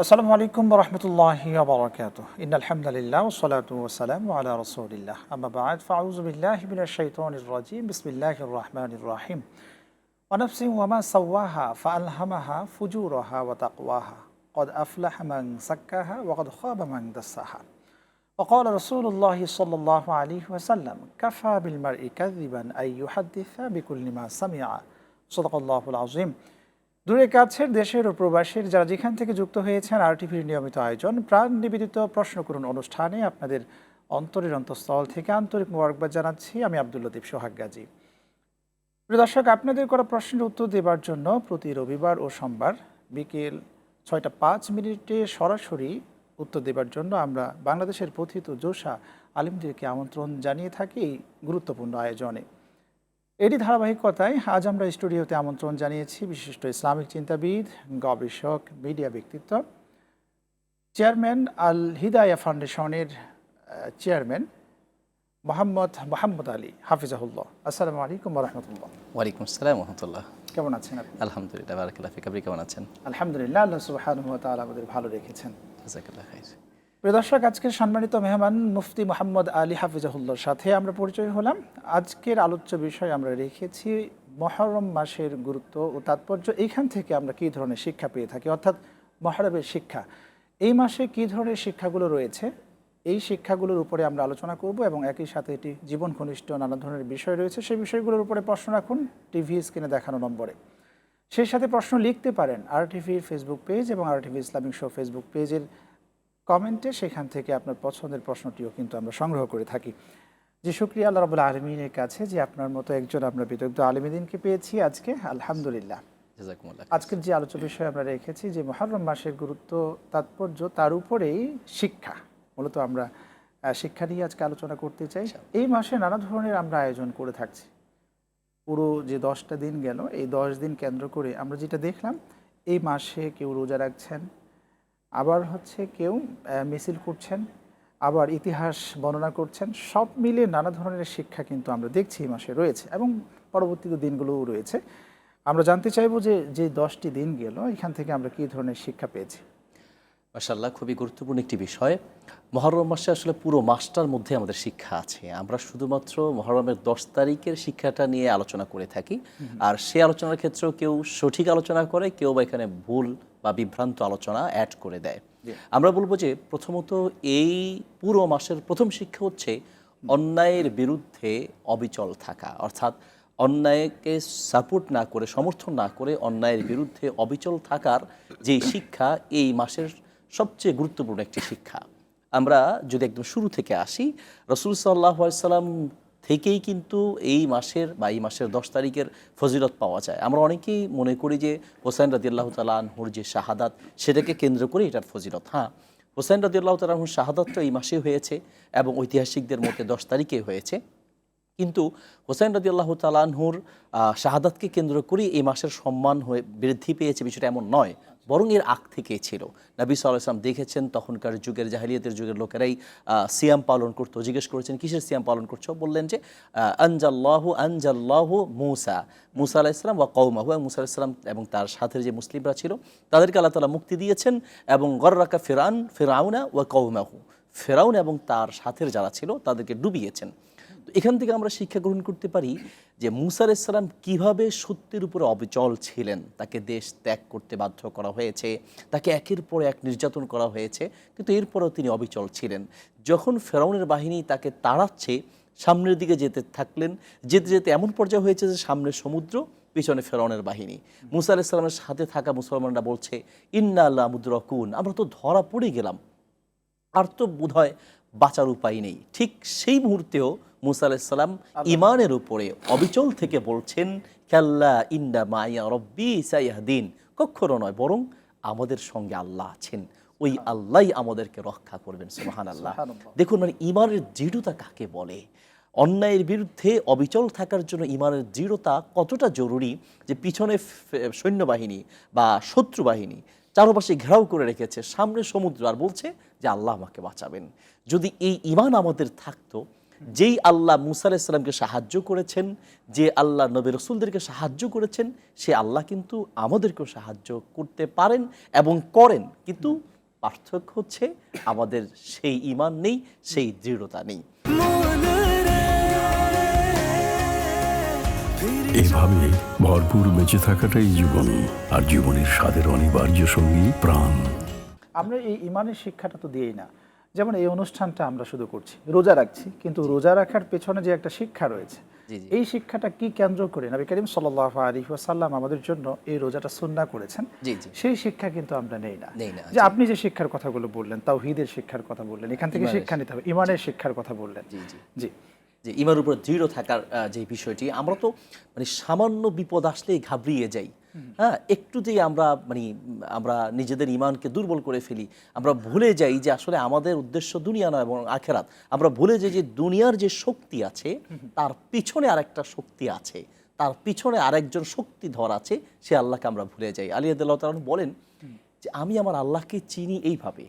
আসসালামু আলাইকুম ওয়া রাহমাতুল্লাহি ওয়া বারাকাতুহু। ইন্নাল হামদালিল্লাহ ওয়াস সালাতু ওয়াস সালামু আলা রাসূলিল্লাহ। আম্মা বা'দ ফাআউযু বিল্লাহি মিনাশ শাইতানির রাজীম। বিসমিল্লাহির রাহমানির রাহিম। ওয়া নাফসিন ওয়া মা সাওয়াহা ফাআলহামাহা ফুজুরাহা ওয়া তাকওয়াহা। ক্বাদ আফলাহা মান যাক্কাহা ওয়া ক্বাদ খাবা মান দাসসাহা। ওয়া ক্বালা রাসূলুল্লাহি সাল্লাল্লাহু আলাইহি ওয়াসাল্লাম কাফা বিল মারই কাযিবান আন ইউহাদ্দিসা বিকুল্লি মা সামিআ। সাদাকাল্লাহুল আযীম। দূরে কাছের দেশের ও প্রবাসীর যারা যেখান থেকে যুক্ত হয়েছেন আরটিভির নিয়মিত আয়োজন প্রাণ নিবেদিত প্রশ্ন করুন অনুষ্ঠানে আপনাদের অন্তরের অন্তঃস্থল থেকে আন্তরিক মোবারকবাদ জানাচ্ছি। আমি আব্দুল লতিফ সোহাগ গাজী। প্রিয় দর্শক, আপনাদের করা প্রশ্নের উত্তর দেবার জন্য প্রতি রবিবার ও সোমবার বিকেল ৬টা ৫ মিনিটে সরাসরি উত্তর দেবার জন্য আমরা বাংলাদেশের পথিত যোশা আলিমদেরকে আমন্ত্রণ জানিয়ে থাকি এই গুরুত্বপূর্ণ আয়োজনে। এরই ধারাবাহিকতায় আজ আমরা স্টুডিওতে আমন্ত্রণ জানিয়েছি বিশিষ্ট ইসলামিক চিন্তাবিদ, গবেষক, মিডিয়া ব্যক্তিত্ব, চেয়ারম্যান আল হিদায়া ফাউন্ডেশনের চেয়ারম্যান মোহাম্মদ আলী হাফিজাহুল্লাহ। আসসালামু আলাইকুম ওয়া রাহমাতুল্লাহ। ওয়ালাইকুম আসসালাম ওয়া রাহমাতুল্লাহ। কেমন আছেন আপনি? আলহামদুলিল্লাহ, বারাকাল্লাহ ফিক। আপনি কেমন আছেন? আলহামদুলিল্লাহ, আল্লাহ সুবহানাহু ওয়া তাআলা আমাদের ভালো রেখেছেন। জাযাকাল্লাহ খাইর। প্রিয় দর্শক, আজকের সম্মানিত মেহমান মুফতি মোহাম্মদ আলী হাফিজাহুল্লাহর সাথে আমরা পরিচয় হলাম। আজকের আলোচ্য বিষয় আমরা রেখেছি মুহররম মাসের গুরুত্ব ও তাৎপর্য। এইখান থেকে আমরা কী ধরনের শিক্ষা পেয়ে থাকি, অর্থাৎ মুহররমের শিক্ষা। এই মাসে কী ধরনের শিক্ষাগুলো রয়েছে, এই শিক্ষাগুলোর উপরে আমরা আলোচনা করব এবং একই সাথে এটি জীবন ঘনিষ্ঠ নানা ধরনের বিষয় রয়েছে। সেই বিষয়গুলোর উপরে প্রশ্ন রাখুন টিভি স্ক্রিনে দেখানো নম্বরে। সেই সাথে প্রশ্ন লিখতে পারেন আরটিভির ফেসবুক পেজ এবং আরটিভি ইসলামিক শো ফেসবুক পেজের কমেন্টে। সেখান থেকে আপনার পছন্দের প্রশ্নটিও কিন্তু আমরা সংগ্রহ করে থাকি। যে শুকরিয়া আল্লাহ রাব্বুল আলামিনের কাছে যে আপনার মতো একজন আমরা বিদগ্ধ আলিমদিনকে পেয়েছি আজকে, আলহামদুলিল্লাহ। জাযাকুমুল্লাহ। আজকের যে আলোচ্য বিষয় আমরা রেখেছি যে মুহররম মাসের গুরুত্ব, তাৎপর্য, তার উপরেই শিক্ষা। মূলত আমরা শিক্ষা নিয়ে আজকে আলোচনা করতে চাই। এই মাসে নানা ধরনের আমরা আয়োজন করে থাকছি। পুরো যে 10টা দিন গেল, এই 10 দিন কেন্দ্র করে আমরা যেটা দেখলাম, এই মাসে কেউ রোজা রাখছেন, আবার কেউ মিছিল করছেন, আবার ইতিহাস বর্ণনা করছেন। সব মিলে নানা ধরনের শিক্ষা কিন্তু আমরা দেখছি এই মাসে রয়েছে এবং পরবর্তীতে দিনগুলোও রয়েছে। আমরা জানতে চাইব যে 10টি দিন গেল, এখান থেকে আমরা কী ধরনের শিক্ষা পেয়েছি। মাশাআল্লাহ, খুবই গুরুত্বপূর্ণ একটি বিষয়। মুহররম মাসে আসলে পুরো মাসটার মধ্যে আমাদের শিক্ষা আছে। আমরা শুধুমাত্র মুহররমের 10 তারিখের শিক্ষাটা নিয়ে আলোচনা করে থাকি। আর সেই আলোচনার ক্ষেত্রেও কেউ সঠিক আলোচনা করে, কেউ বা এখানে ভুল বা বিভ্রান্ত আলোচনা অ্যাড করে দেয়। আমরা বলবো যে প্রথমত এই পুরো মাসের প্রথম শিক্ষা হচ্ছে অন্যায়ের বিরুদ্ধে অবিচল থাকা, অর্থাৎ অন্যায়কে সাপোর্ট না করে, সমর্থন না করে অন্যায়ের বিরুদ্ধে অবিচল থাকার যে শিক্ষা এই মাসের সবচেয়ে গুরুত্বপূর্ণ একটি শিক্ষা। আমরা যদি একদম শুরু থেকে আসি, রাসূল সাল্লাল্লাহু আলাইহি সাল্লাম থেকেই কিন্তু এই মাসের বা এই মাসের 10 তারিখের ফজিলত পাওয়া যায়। আমরা অনেকেই মনে করি যে হোসেন রাদিয়াল্লাহু তাআলা আনহুর যে শাহাদাত, সেটাকে কেন্দ্র করে এটার ফজিলত। হ্যাঁ, হোসেন রাদিয়াল্লাহু তাআলা আনহুর শাহাদাতটা এই মাসে হয়েছে এবং ঐতিহাসিকদের মধ্যে 10 তারিখে হয়েছে। কিন্তু হোসেন রাদিয়াল্লাহু তাআলা আনহুর শাহাদাতকে কেন্দ্র করে এই মাসের সম্মান হয়ে বৃদ্ধি পেয়েছে বিষয়টা এমন নয়, বরং এর আগ থেকেই ছিল। নবী সাল্লাল্লাহু আলাইহি ওয়াসাল্লাম দেখেছেন তখনকার যুগের, জাহেলিয়াতের যুগের লোকেরাই সিয়াম পালন করতো। জিজ্ঞেস করেছেন কিসের সিয়াম পালন করছো? বললেন যে আনজাল্লাহু মুসা আলাইহিস সালাম ওয়া কওমাহু, মুসা আলাইহিস সালাম এবং তার সাথে যে মুসলিমরা ছিল তাদেরকে আল্লাহ তাআলা মুক্তি দিয়েছেন। এবং গররাকা ফিরআউনা ওয়া কওমাহু, ফিরআউন এবং তার সাথের যারা ছিল তাদেরকে ডুবিয়েছেন। এখান থেকে আমরা শিক্ষা গ্রহণ করতে পারি যে মুসা আলাইহিস সালাম কীভাবে সত্যের উপরে অবিচল ছিলেন। তাকে দেশ ত্যাগ করতে বাধ্য করা হয়েছে, তাকে একের পর এক নির্যাতন করা হয়েছে, কিন্তু এরপরেও তিনি অবিচল ছিলেন। যখন ফেরাউনের বাহিনী তাকে তাড়াচ্ছে, সামনের দিকে যেতে থাকলেন, যেতে যেতে এমন পর্যায়ে হয়েছে যে সামনে সমুদ্র, পিছনে ফেরাউনের বাহিনী। মুসা আলাইহিস সালামের সাথে থাকা মুসলমানরা বলছে ইন্না লা মুদরাকুন, আমরা তো ধরা পড়ে গেলাম, আর তো বোধহয় বাঁচার উপায় নেই। ঠিক সেই মুহূর্তেও মুসা আলাইহিস সালাম ঈমানের উপরে অবিচল থেকে বলছেন কাল্লা ইন্না মাইয়া রব্বি সায়াহদিন, কখনো নয়, বরং আমাদের সঙ্গে আল্লাহ আছেন, ওই আল্লাহই আমাদেরকে রক্ষা করবেন। সুবহানাল্লাহ। দেখুন, মানে ঈমানের দৃঢ়তা কাকে বলে। অন্যায়ের বিরুদ্ধে অবিচল থাকার জন্য ঈমানের দৃঢ়তা কতটা জরুরি যে পিছনে সৈন্যবাহিনী বা শত্রু বাহিনী চারপাশে ঘেরাও করে রেখেছে, সামনে সমুদ্র, আর বলছে যে আল্লাহ আমাকে বাঁচাবেন। যদি এই ঈমান আমাদের থাকতো, যেই আল্লাহ মুসা আলাইহিস সালামকে সাহায্য করেছেন, যে আল্লাহ নবী রাসূলদেরকে সাহায্য করেছেন, সে আল্লাহ কিন্তু আমাদেরকেও সাহায্য করতে পারেন এবং করেন। কিন্তু পার্থক্য হচ্ছে আমাদের সেই ঈমান নেই, সেই দৃঢ়তা নেই। এভাবে ভরপুর বেঁচে থাকাটাই জীবন, আর জীবনের স্বাদের অনিবার্য সঙ্গী প্রাণ। আমরা এই ইমানের শিক্ষাটা তো দিয়েই না। যেমন এই অনুষ্ঠানটা আমরা শুধু করছি, রোজা রাখছি, কিন্তু রোজা রাখার পেছনে যে একটা শিক্ষা রয়েছে, জি, জি। এই শিক্ষাটা কি কেন্দ্র করে নবী করিম সাল্লাল্লাহু আলাইহি ওয়াসাল্লাম আমাদের জন্য এই রোজাটা সুন্নাহ করেছেন, জি, জি। সেই শিক্ষা কিন্তু আমরা নেই না। নেই না, যে জি। আপনি যে শিক্ষার কথাগুলো বললেন, তাওহীদের শিক্ষার কথা বললেন, এখান থেকে ইমানের শিক্ষা নিতে হবে, ইমানের শিক্ষার কথা বললেন। জি, জি। জি যে ইমানের উপর দৃঢ় থাকার যে বিষয়টি, আমরা তো মানে সামান্য বিপদ আসলেই ঘাবড়িয়ে যাই। হ্যাঁ, একটুতেই আমরা নিজেদের ইমানকে দুর্বল করে ফেলি। আমরা ভুলে যাই যে আসলে আমাদের উদ্দেশ্য দুনিয়া নয় এবং আখেরাত। আমরা ভুলে যাই যে দুনিয়ার যে শক্তি আছে তার পিছনে আরেকটা শক্তি আছে, তার পিছনে আরেকজন শক্তিধর আছে, সে আল্লাহকে আমরা ভুলে যাই। আলী রাদিয়াল্লাহু তাআলা বলেন যে আমি আমার আল্লাহকে চিনি এইভাবে,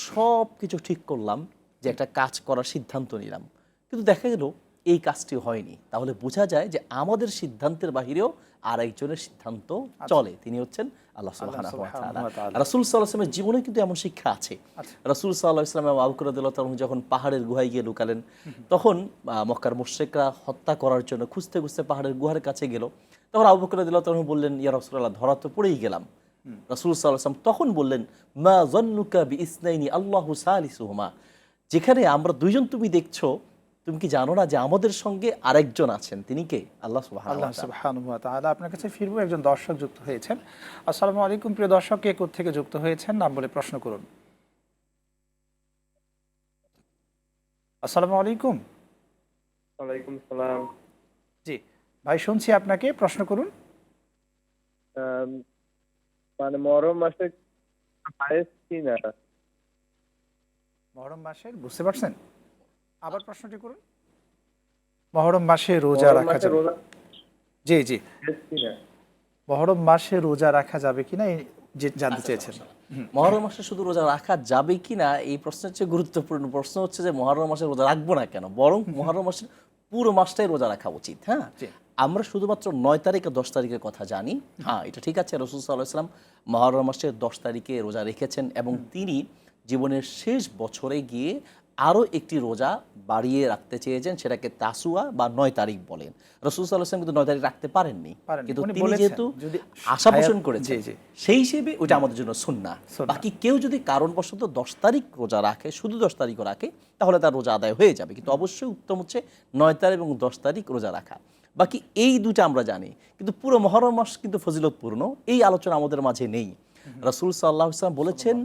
সব কিছু ঠিক করলাম, যে একটা কাজ করার সিদ্ধান্ত নিলাম, কিন্তু দেখা গেল এই কাজটি হয়নি। তাহলে বোঝা যায় যে আমাদের সিদ্ধান্তের বাহিরেও আরেকজনের সিদ্ধান্ত চলে, তিনি হচ্ছেন আল্লাহ সুবহানাহু ওয়া তাআলা। রাসূল সাল্লাল্লাহু আলাইহি ওয়াসাল্লামের জীবনে কিন্তু এমন শিক্ষা আছে। রাসূল সাল্লাল্লাহু আলাইহি ওয়াসাল্লাম এবং আবু বকর রাদিয়াল্লাহু তাআলা যখন পাহাড়ের গুহায় গিয়ে লুকালেন, তখন মক্কার মুশরিকরা হত্যা করার জন্য খুঁজতে খুঁজতে পাহাড়ের গুহার কাছে গেল। তখন আবু বকর রাদিয়াল্লাহু তাআলা বললেন, ইয়া রাসূলুল্লাহ, ধরা তো পড়েই গেলাম। রাসূল সাল্লাল্লাহু আলাইহি ওয়াসাল্লাম তখন বললেন, মা যান্নুকা বিইসনাইনি আল্লাহু সালিসুহুমা, যেখানে আমরা দুইজন তুমি দেখছো, তুমি কি জানো না যে আমাদের সঙ্গে আরেকজন আছেন, তিনি কে? আল্লাহ আল্লাহ সুবহানাহু ওয়া তাআলা। আপনার কাছে ফিরবো, একজন দর্শক যুক্ত হয়েছেন। আসসালামু আলাইকুম প্রিয় দর্শক, কে কোথা থেকে যুক্ত হয়েছেন নাম বলে প্রশ্ন করুন। আসসালামু আলাইকুম। ওয়ালাইকুম সালাম। জি ভাই, শুনছি আপনাকে, প্রশ্ন করুন। মানে মহরম মাসে হায়েস্ট কি না? মহরম মাসের, বুঝতে পারছেন? আবার প্রশ্নটি করুন। মহরম মাসে রোজা মহরম রাখা মাসে যাবে? রোজা জি জি, হায়েস্ট কি না? মহরম মাসে রোজা রাখা যাবে কিনা এই যে জানতে চেয়েছেন। মহরম মাসে শুধু রোজা রাখা যাবে কিনা, এই প্রশ্নের চেয়ে গুরুত্বপূর্ণ প্রশ্ন হচ্ছে যে মহরম মাসে রোজা রাখবো না কেন, বরং মহরম মাসের পুরো মাসটাই রোজা রাখা উচিত। হ্যাঁ, জি। আমরা শুধুমাত্র 9 তারিখ আর 10 তারিখের কথা জানি। হ্যাঁ, এটা ঠিক আছে, রাসূল সাল্লাল্লাহু আলাইহি ওয়াসাল্লাম মহরম মাসের 10 তারিখে রোজা রেখেছেন এবং তিনি জীবনের শেষ বছরে গিয়ে আরও একটি রোজা বাড়িয়ে রাখতে চেয়েছেন, সেটাকে তাসুয়া বা 9 তারিখ বলেন। রাসূল সাল্লাল্লাহু আলাইহি ওয়াসাল্লাম কিন্তু 9 তারিখ রাখতে পারেননি, কিন্তু উনি তিনি বলেছেন, যেহেতু যদি আশা পোষণ হায়াত- করেছেন, জি, জি। সেই হিসেবে ওটা আমাদের জন্য সুন্নাহ। সুন্নাহ। বাকি কেউ যদি কারণবশত 10 তারিখ রোজা রাখে, শুধু 10 তারিখও রাখে, তাহলে তার রোজা আদায় হয়ে যাবে, কিন্তু অবশ্যই উত্তম হচ্ছে 9 তারিখ এবং 10 তারিখ রোজা রাখা। বাকি এই দুটো আমরা জানি, কিন্তু পুরো মহরম মাস কিন্তু ফজিলতপূর্ণ, এই আলোচনা আমাদের মাঝে নেই। রাসূল সাল্লাল্লাহু আলাইহি ওয়াসাল্লাম বলেছেন,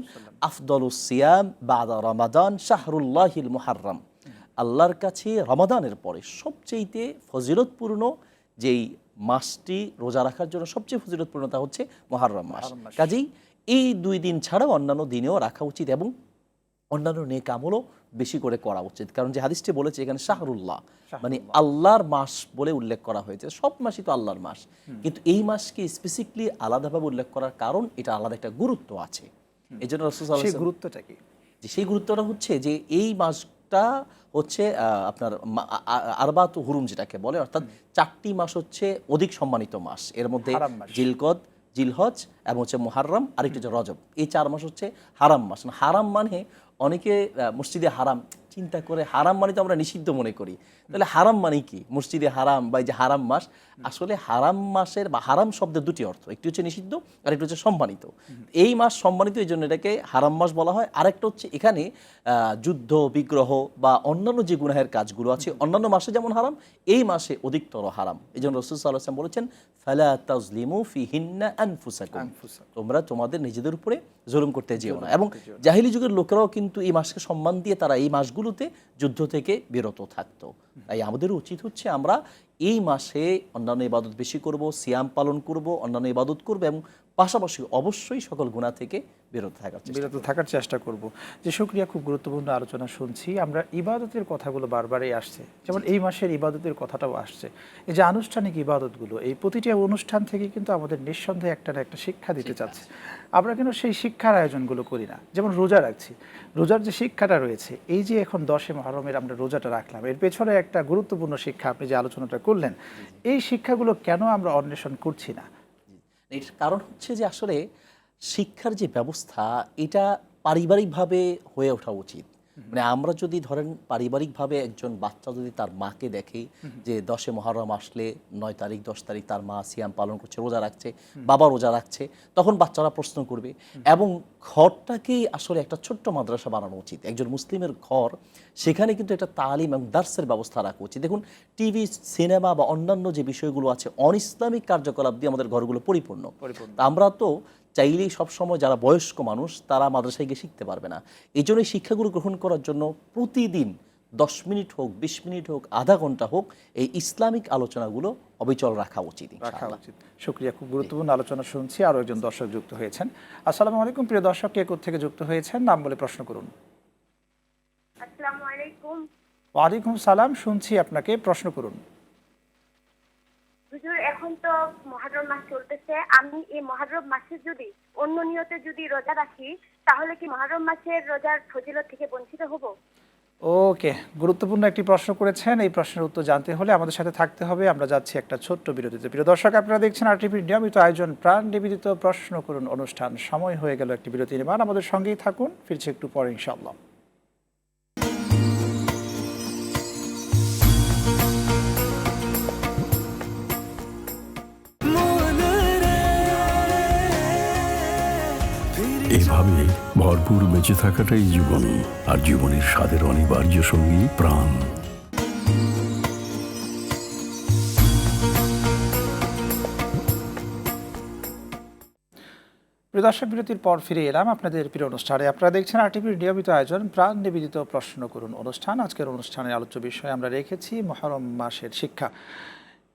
আফদলুস সিয়াম বাদা রমাদান শাহরুল্লাহিল মুহাররম, আল্লাহর কাছে রমাদানের পরে সবচেয়ে ফজিলতপূর্ণ যেই মাসটি রোজা রাখার জন্য সবচেয়ে ফজিলতপূর্ণ, তা হচ্ছে মুহাররম মাস। কাজেই এই 2 দিন ছাড়াও অন্যান্য দিনেও রাখা উচিত এবং অন্যান্য নেক আমলও বেশি করে করা উচিত। কারণ যে হাদিসটি বলেছে এখানে শাহরুল্লাহ, মানে আল্লাহর মাস বলে উল্লেখ করা হয়েছে। সব মাসই তো আল্লাহর মাস, কিন্তু এই মাসকে স্পেসিফিকলি আলাদাভাবে উল্লেখ করার কারণ এটা আলাদা একটা গুরুত্ব আছে। এই জন্য রাসূল সাল্লাল্লাহু আলাইহি সেই ওয়াসাল্লাম, গুরুত্বটা কি? যে সেই গুরুত্বটা হচ্ছে যে এই মাসটা হচ্ছে আপনার আরবাতু হুরুম যেটাকে বলে, অর্থাৎ 4টি মাস হচ্ছে অধিক সম্মানিত মাস। এর মধ্যে হারাম মাস। জিলকদ, জিলহজ এবং হচ্ছে মুহাররম, আরেকটি হচ্ছে রজব। এই 4 মাস হচ্ছে হারাম মাস। হারাম মানে অনেকে মসজিদে হারাম চিন্তা করে, হারাম মানে তো আমরা নিষিদ্ধ মনে করি, তাহলে হারাম মানে কি? মসজিদে হারাম বা এই যে হারাম মাস, আসলে হারাম মাসের বা হারাম শব্দের দুটি অর্থ, একটি হচ্ছে নিষিদ্ধ আর একটি হচ্ছে সম্মানিত। এই মাস সম্মানিত, এই জন্য এটাকে হারাম মাস বলা হয়। আরেকটা হচ্ছে এখানে যুদ্ধ বিগ্রহ বা অন্যান্য যে গুনাহের কাজগুলো আছে অন্যান্য মাসে যেমন হারাম, এই মাসে অধিকতর হারাম। এই জন্য রাসূল সাল্লাল্লাহু আলাইহি ওয়াসাল্লাম বলেছেন, ফালা তাজলিমু ফিহিন্না আনফুসাকুম, তোমরা তোমাদের নিজেদের উপরে জুলুম করতে যেও না। এবং জাহিলি যুগের লোকেরাও কিন্তু এই মাসকে সম্মান দিয়ে তারা এই মাসগুলোতে যুদ্ধ থেকে বিরত থাকতো। তাই আমাদের উচিত হচ্ছে আমরা এই মাসে অন্যান্য ইবাদত বেশি করব, সিয়াম পালন করব, অন্যান্য ইবাদত করব এবং পাশাপাশি অবশ্যই সকল গুনাহ থেকে বিরত থাকার চেষ্টা করব। যে শুকরিয়া, খুব গুরুত্বপূর্ণ আলোচনা শুনছি আমরা। ইবাদতের কথাগুলো বারবারই আসছে, যেমন এই মাসের ইবাদতের কথাটাও আসছে। এই যে আনুষ্ঠানিক ইবাদতগুলো, এই প্রতিটি অনুষ্ঠান থেকে কিন্তু আমাদের নিঃসন্দেহে একটা না একটা শিক্ষা দিতে চাচ্ছে। আমরা কিন্তু সেই শিক্ষার আয়োজনগুলো করি না। যেমন রোজা রাখছি, রোজার যে শিক্ষাটা রয়েছে, এই যে এখন 10 মুহররমের আমরা রোজাটা রাখলাম, এর পেছনে একটা গুরুত্বপূর্ণ শিক্ষা আপনি যে আলোচনাটা করলেন, এই শিক্ষাগুলো কেন আমরা অন্বেষণ করছি না? এর কারণ হচ্ছে যে আসলে শিক্ষার যে ব্যবস্থা, এটা পারিবারিকভাবে হয়ে ওঠা উচিত। মানে আমরা যদি ধরেন পারিবারিকভাবে একজন বাচ্চা যদি তার মাকে দেখে যে 10 মুহররম আসলে 9 তারিখ 10 তারিখ তার মা সিয়াম পালন করছে, রোজা রাখছে, বাবা রোজা রাখছে, তখন বাচ্চারা প্রশ্ন করবে। এবং ঘরটাকেই আসলে একটা ছোট্ট মাদ্রাসা বানানো উচিত। একজন মুসলিমের ঘর, সেখানে কিন্তু একটা তালিম এবং দার্সের ব্যবস্থা রাখা উচিত। দেখুন টিভি, সিনেমা বা অন্যান্য যে বিষয়গুলো আছে, অনইসলামিক কার্যকলাপ দিয়ে আমাদের ঘরগুলো পরিপূর্ণ। তা আমরা তো চাইলেই সবসময় যারা বয়স্ক মানুষ তারা মাদ্রাসায় গিয়ে শিখতে পারবে না। এই জন্য শিক্ষাগুলো গ্রহণ করার জন্য প্রতিদিন 10 মিনিট হোক, 20 মিনিট হোক, আধা ঘন্টা হোক, এই ইসলামিক আলোচনাগুলো অবিচল রাখা উচিত ইনশাআল্লাহ। শুকরিয়া, খুব গুরুত্বপূর্ণ আলোচনা শুনছি। আরও একজন দর্শক যুক্ত হয়েছেন। আসসালামু আলাইকুম প্রিয় দর্শক, কে কোত্থেকে যুক্ত হয়েছেন নাম বলে প্রশ্ন করুন। আসসালামু আলাইকুম। ওয়ালাইকুম সালাম, শুনছি আপনাকে, প্রশ্ন করুন। হুজুর, এখন তো মুহররম মাস চলতেছে, আমি এই মুহররম মাসে যদি অন্য নিয়তে যদি রোজা রাখি, তাহলে কি মুহররম মাসের রোজার ফজিলত থেকে বঞ্চিত হব? ওকে, গুরুত্বপূর্ণ একটি প্রশ্ন করেছেন। এই প্রশ্নের উত্তর জানতে হলে আমাদের সাথে থাকতে হবে। আমরা যাচ্ছি একটা ছোট্ট বিরতিতে। প্রিয় দর্শক, আপনারা দেখছেন RTVর নিয়মিত আয়োজন প্রাণ নিবেদিত প্রশ্ন করুন অনুষ্ঠান। সময় হয়ে গেল একটি বিরতি নেবার, আমাদের সঙ্গেই থাকুন, ফিরছি একটু পরে ইনশাআল্লাহ। এভাবে ভরপুর বেঁচে থাকাটাই জীবন, আর জীবনের স্বাদের অনিবার্য সঙ্গী প্রাণ। প্রিয় দর্শক, বিরতির পর ফিরে এলাম আপনাদের প্রিয় অনুষ্ঠানে। আপনারা দেখছেন RTVর নিয়মিত আয়োজন প্রাণ নিবেদিত প্রশ্ন করুন অনুষ্ঠান। আজকের অনুষ্ঠানের আলোচ্য বিষয় আমরা রেখেছি মুহররম মাসের শিক্ষা।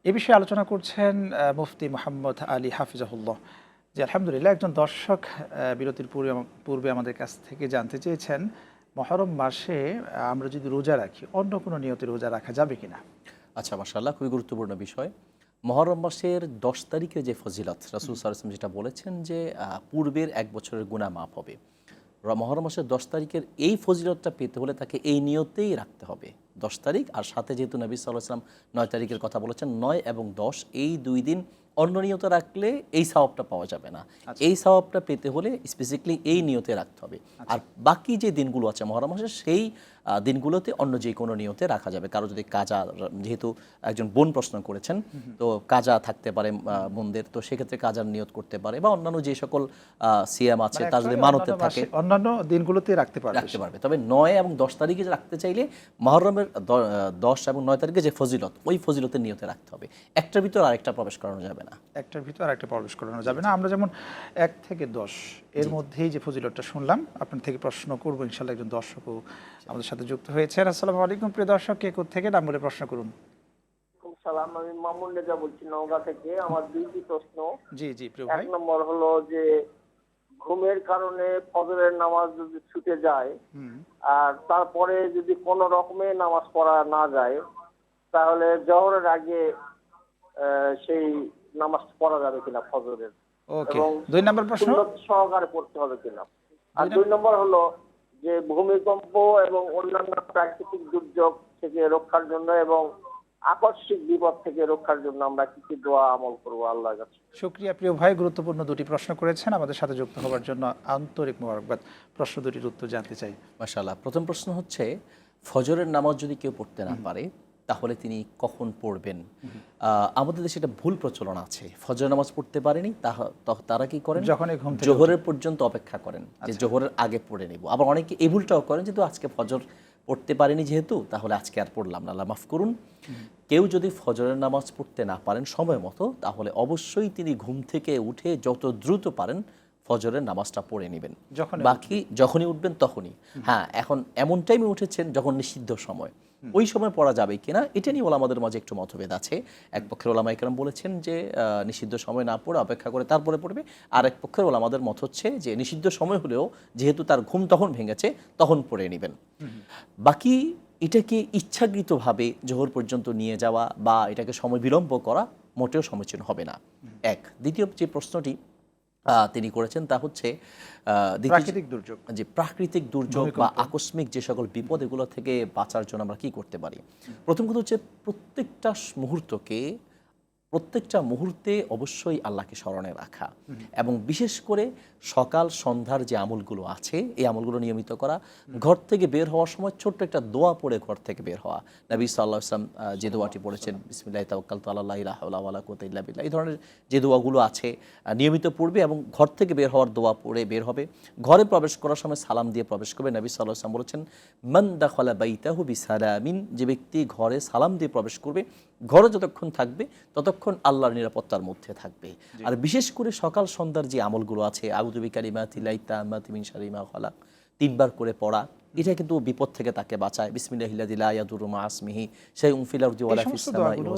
এ বিষয়ে আলোচনা করছেন মুফতি মোহাম্মদ আলী হাফিজাহুল্লাহ। জি আলহামদুলিল্লাহ, একজন দর্শক বিরতির পূর্বে আমাদের কাছ থেকে জানতে চেয়েছেন মুহররম মাসে আমরা যদি রোজা রাখি, অন্য কোনো নিয়তে রোজা রাখা যাবে কিনা। আচ্ছা, মাশাআল্লাহ, খুবই গুরুত্বপূর্ণ বিষয়। মুহররম মাসের 10 তারিখে যে ফজিলত, রাসূল সাল্লাল্লাহু আলাইহি ওয়াসাল্লাম যেটা বলেছেন যে পূর্বের 1 বছরের গুনাহ মাফ হবে। মুহররম মাসের 10 তারিখের এই ফজিলতটা পেতে হলে তাকে এই নিয়তেই রাখতে হবে, 10 তারিখ। আর সাথে যেহেতু নবী সাল্লাল্লাহু আলাইহি ওয়াসাল্লাম 9 তারিখের কথা বলেছেন, 9 এবং 10 এই 2 দিন অন্য নিয়তে রাখলে এই সওয়াবটা পাওয়া যাবে না। এই সওয়াবটা পেতে হলে স্পেসিফিকলি এই নিয়তে রাখতে হবে। আর বাকি যে দিনগুলো আছে মুহররম মাসের, সেই দিনগুলোতে অন্য যে কোনো নিয়তে রাখা যাবে। কারো যদি কাজা, যেহেতু একজন বোন প্রশ্ন করেছেন, তো কাজা থাকতে পারে বোনদের, তো সেক্ষেত্রে কাজার নিয়ত করতে পারে, বা অন্যান্য যে সকল সিয়াম আছে তার যদি মানতের থাকে অন্যান্য দিনগুলোতে রাখতে পারবে। তবে 9 এবং 10 তারিখে রাখতে চাইলে মুহররমের 10 এবং 9 তারিখে যে ফজিলত, ওই ফজিলতের নিয়তে রাখতে হবে। একটার ভিতর আরেকটা প্রবেশ করানো যাবে না। একটার ভিতর আরেকটা প্রবেশ করানো যাবে না। আমরা যেমন 1 থেকে 10 এর মধ্যেই যে ফজিলতটা শুনলাম, আপনার থেকে প্রশ্ন করবো ইনশাআল্লাহ। একজন দর্শকও আমাদের সাথে যুক্ত হয়েছেন। আসসালামু আলাইকুম প্রিয় দর্শক, কে কোত্থেকে নাম বলে প্রশ্ন করুন। সালাম, আমি মামুন রেজা বলছি নওগাঁ থেকে। আমার দুইটি প্রশ্ন। জি জি প্রিয় ভাই। 1 নম্বর হলো যে ঘুমের কারণে ফজরের নামাজ যদি ছুটে যায়, আর তারপরে যদি কোনো রকমে নামাজ পড়া না যায়, তাহলে জোহরের আগে সেই নামাজ পড়া যাবে কিনা ফজরের, ওকে, এবং 2 নম্বর প্রশ্ন সুন্নত সহকারে পড়তে হবে কিনা। আর 2 নম্বর হলো যে ভূমিকম্প এবং অন্যান্য প্রাকৃতিক দুর্যোগ থেকে রক্ষার জন্য এবং আকস্মিক বিপদ থেকে রক্ষার জন্য আমরা কি কি দোয়া আমল করব আল্লাহর কাছে। শুকরিয়া প্রিয় ভাই, গুরুত্বপূর্ণ 2টি প্রশ্ন করেছেন। আমাদের সাথে যুক্ত হওয়ার জন্য আন্তরিক মোবারকবাদ। প্রশ্ন 2টির উত্তর জানতে চাই। মাশাআল্লাহ, প্রথম প্রশ্ন হচ্ছে ফজরের নামাজ যদি কেউ পড়তে না পারে তাহলে তিনি কখন পড়বেন? আমাদের দেশে একটা ভুল প্রচলন আছে, ফজর নামাজ পড়তে পারেনি তারা কি করেন, যখনই ঘুম থেকে জোহরের পর্যন্ত অপেক্ষা করেন যে জোহরের আগে পড়ে নেব। আবার অনেকে এই ভুলটাও করেন, যেহেতু আজকে ফজর পড়তে পারেনি যেহেতু, তাহলে আজকে আর পড়লাম না, আল্লাহ মাফ করুন। কেউ যদি ফজরের নামাজ পড়তে না পারেন সময় মতো, তাহলে অবশ্যই তিনি ঘুম থেকে উঠে যত দ্রুত পারেন ফজরের নামাজটা পড়ে নেবেন। বাকি যখনই উঠবেন তখনই। হ্যাঁ, এখন এমন টাইমে উঠেছেন যখন নিষিদ্ধ সময়, ওই সময় পড়া যাবে কিনা এটা নিয়ে ওলামাদের মাঝে একটু মতভেদ আছে। এক পক্ষের ওলামা ইকরাম বলেছেন যে নিষিদ্ধ সময় না পড়ে অপেক্ষা করে তারপরে পড়বে। আর এক পক্ষের ওলামাদের মত হচ্ছে যে নিষিদ্ধ সময় হলেও যেহেতু তার ঘুম তখন ভেঙেছে তখন পড়ে নেবেন। বাকি এটাকে ইচ্ছাকৃতভাবে জোহর পর্যন্ত নিয়ে যাওয়া বা এটাকে সময় বিলম্ব করা মোটেও সমীচীন হবে না। এক। দ্বিতীয় যে প্রশ্নটি তিনি করেছেন তা হচ্ছে প্রাকৃতিক দুর্যোগ বা আকস্মিক যে সকল বিপদ, এগুলো থেকে বাঁচার জন্য আমরা কি করতে পারি। প্রথম কথা হচ্ছে প্রত্যেকটা মুহূর্তকে প্রত্যেকটা মুহূর্তে অবশ্যই আল্লাহকে স্মরণে রাখা এবং বিশেষ করে সকাল সন্ধ্যার যে আমলগুলো আছে এই আমলগুলো নিয়মিত করা, ঘর থেকে বের হওয়ার সময় ছোট্ট একটা দোয়া পড়ে ঘর থেকে বের হওয়া। নবী সাল্লাল্লাহু আলাইহি ওয়াসাল্লাম যে দোয়াটি পড়েছেন, বিসমিল্লাহি তাওয়াক্কালতু আলাল্লাহি লা হাওলা ওয়ালা কুওয়াতা ইল্লা বিল্লাহ, এই ধরনের যে দোয়াগুলো আছে নিয়মিত পড়বে এবং ঘর থেকে বের হওয়ার দোয়া পড়ে বের হবে। ঘরে প্রবেশ করার সময় সালাম দিয়ে প্রবেশ করবে। নবী সাল্লাল্লাহু আলাইহি ওয়াসাল্লাম বলেছেন, মান দাখালা বাইতাহু বিসালামিন, যে ব্যক্তি ঘরে সালাম দিয়ে প্রবেশ করবে, ঘরে যতক্ষণ থাকবে ততক্ষণ আল্লাহর নিরাপত্তার মধ্যে থাকবে। আর বিশেষ করে সকাল সন্ধ্যার যে আমলগুলো আছে, আউযু বিকালিমাতিল্লাহি তাম্মাতি মিন শাররি মা খালাক, 3 বার করে পড়া, এটা কিন্তু বিপদ থেকে তাকে বাঁচায়। বিসমিল্লাহিল্লাযী লা ইয়াদুররু মা ইসমিহি শাইউন ফিল আরদি ওয়ালা ফিস সামাই ওয়া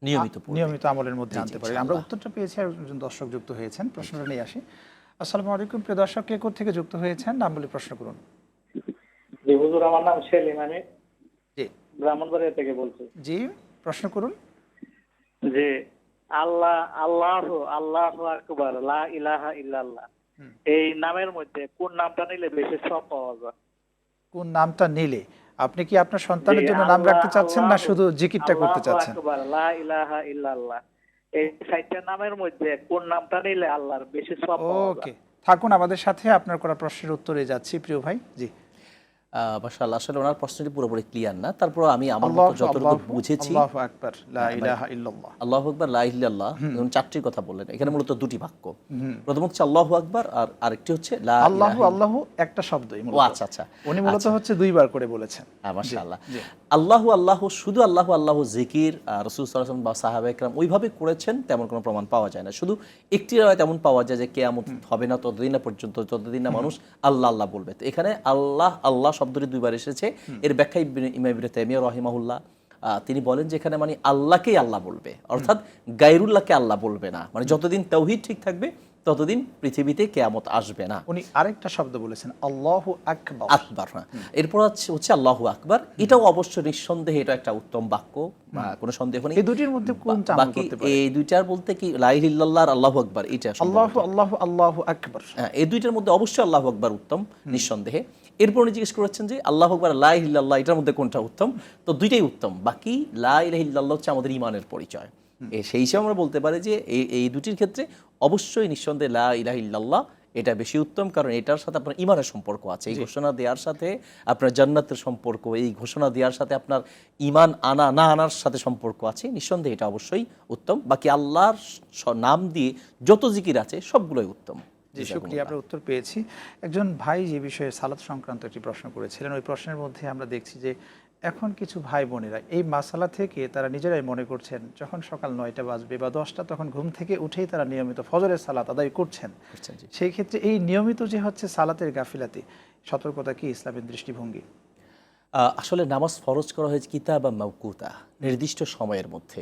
নিয়মিত পড়বে, নিয়মিত আমলের মধ্যে আনতে পারে। আমরা উত্তরটা পেয়েছি, একজন দর্শক যুক্ত হয়েছেন, প্রশ্নটা নিয়ে আসি। আসসালামু আলাইকুম, প্রিয় দর্শক, কে কোথা থেকে যুক্ত হয়েছেন নাম বলে প্রশ্ন করুন। জি হুজুর, আমার নাম সেলিম, আমি জি ব্রাহ্মণবাড়িয়া থেকে বলছি। জি, প্রশ্ন করুন। যে আল্লাহ আল্লাহু আল্লাহু আকবার লা ইলাহা ইল্লাল্লাহ, এই নামের মধ্যে কোন নামটা নিলে বেশি সওয়াব পাওয়া যায়? কোন নামটা নিলে আপনি কি আপনার সন্তানের জন্য নাম রাখতে চাচ্ছেন না শুধু জিকিরটা করতে চাচ্ছেন? আল্লাহু আকবার লা ইলাহা ইল্লাল্লাহ, এই 4টা নামের মধ্যে কোন নামটা নিলে আল্লাহর বেশি সওয়াব পাওয়া যায়? ওকে, থাকুন আমাদের সাথে, আপনার করা প্রশ্নের উত্তরে যাচ্ছি প্রিয় ভাই। জি মাশাআল্লাহ, আসলে ওনার প্রশ্নটি পুরোপুরি ক্লিয়ার না, তারপর আমি আমার মতো যতটুকু বুঝেছি। আল্লাহু আকবার লা ইলাহা ইল্লাল্লাহ, আল্লাহু আকবার লা ইলাহা ইল্লাল্লাহ, এবং 4টির কথা বললেন। এখানে মূলত 2টি বাক্য, প্রথম হচ্ছে আল্লাহু আকবার আর আরেকটি হচ্ছে লা ইলাহা আল্লাহু আল্লাহু একটা শব্দই ও মূলত। আচ্ছা আচ্ছা, উনি মূলত হচ্ছে 2 বার করে বলেছেন। মাশাআল্লাহ। আল্লাহু আল্লাহু, শুধু আল্লাহু আল্লাহু জিকির রাসূল সাল্লাল্লাহু আলাইহি ওয়াসাল্লাম বা সাহাবায়ে কেরাম ওইভাবে করেছেন তেমন কোনো প্রমাণ পাওয়া যায় না। শুধু একটি রায় তেমন পাওয়া যায় যে কিয়ামত হবে না ততদিন না পর্যন্ত যতদিন না মানুষ আল্লাহ আল্লাহ বলবে। তো এখানে আল্লাহ আল্লাহ শব্দটি 2 বার এসেছে। এর ব্যাখ্যা ইমাম ইবনে তাইমিয়া রাহিমাহুল্লাহ তিনি বলেন যে এখানে মানে আল্লাহকেই আল্লাহ বলবে, অর্থাৎ গায়রুল্লাহকে আল্লাহ বলবে না। মানে যতদিন তাওহীদ ঠিক থাকবে ততদিন পৃথিবীতে কিয়ামত আসবে না। উনি আরেকটা শব্দ বলেছেন আল্লাহু আকবার, আকবার, হ্যাঁ। এরপর হচ্ছে আল্লাহু আকবার, এটাও অবশ্য নিঃসন্দেহে এটা একটা উত্তম বাক্য, কোনো সন্দেহ নেই। এই দুটির মধ্যে কোনটা আমল বাকি করতে পারে? এই দুইটার বলতে কি লা ইলাহা ইল্লাল্লাহ আর আল্লাহু আকবার, এটা আল্লাহু আল্লাহু আল্লাহু আকবার, হ্যাঁ, এই দুইটার মধ্যে অবশ্যই আল্লাহু আকবার উত্তম নিঃসন্দেহে। এরপর উনি জিজ্ঞেস করেছেন যে আল্লাহু আকবার লা ইলাহা ইল্লাল্লাহ এটার মধ্যে কোনটা উত্তম? তো দুইটাই উত্তম। বাকি লা ইলাহা ইল্লাল্লাহ হচ্ছে আমাদের ঈমানের পরিচয়। সেই হিসেবে আমরা বলতে পারি যে এই দুটির ক্ষেত্রে অবশ্যই নিঃসন্দেহে লা ইলাহা ইল্লাল্লাহ এটা বেশি উত্তম, কারণ এটার সাথে আপনার ঈমানের সম্পর্ক আছে। এই ঘোষণা দেওয়ার সাথে আপনার জান্নাতের সম্পর্ক, এই ঘোষণা দেওয়ার সাথে আপনার ঈমান আনা না আনার সাথে সম্পর্ক আছে। নিঃসন্দেহে এটা অবশ্যই উত্তম। বাকি আল্লাহর নাম দিয়ে যত জিকির আছে সবগুলোই উত্তম। জি, শুকরিয়া, আমরা উত্তর পেয়েছি। একজন ভাই যে বিষয়ে সালাত সংক্রান্ত একটি প্রশ্ন করেছিলেন, ওই প্রশ্নের মধ্যে আমরা দেখছি যে এখন কিছু ভাই বোনেরা এই মাসালা থেকে তারা নিজেরাই মনে করছেন যখন সকাল 9টা বাজবে বা 10টা তখন ঘুম থেকে উঠেই তারা নিয়মিত ফজরের সালাত আদায় করছেন। সেই ক্ষেত্রে এই নিয়মিত যে হচ্ছে সালাতের গাফিলাতি, সতর্কতা কি ইসলামের দৃষ্টিভঙ্গি? আসলে নামাজ ফরজ করা হয়েছে কিতাবা মাওকুতা, নির্দিষ্ট সময়ের মধ্যে।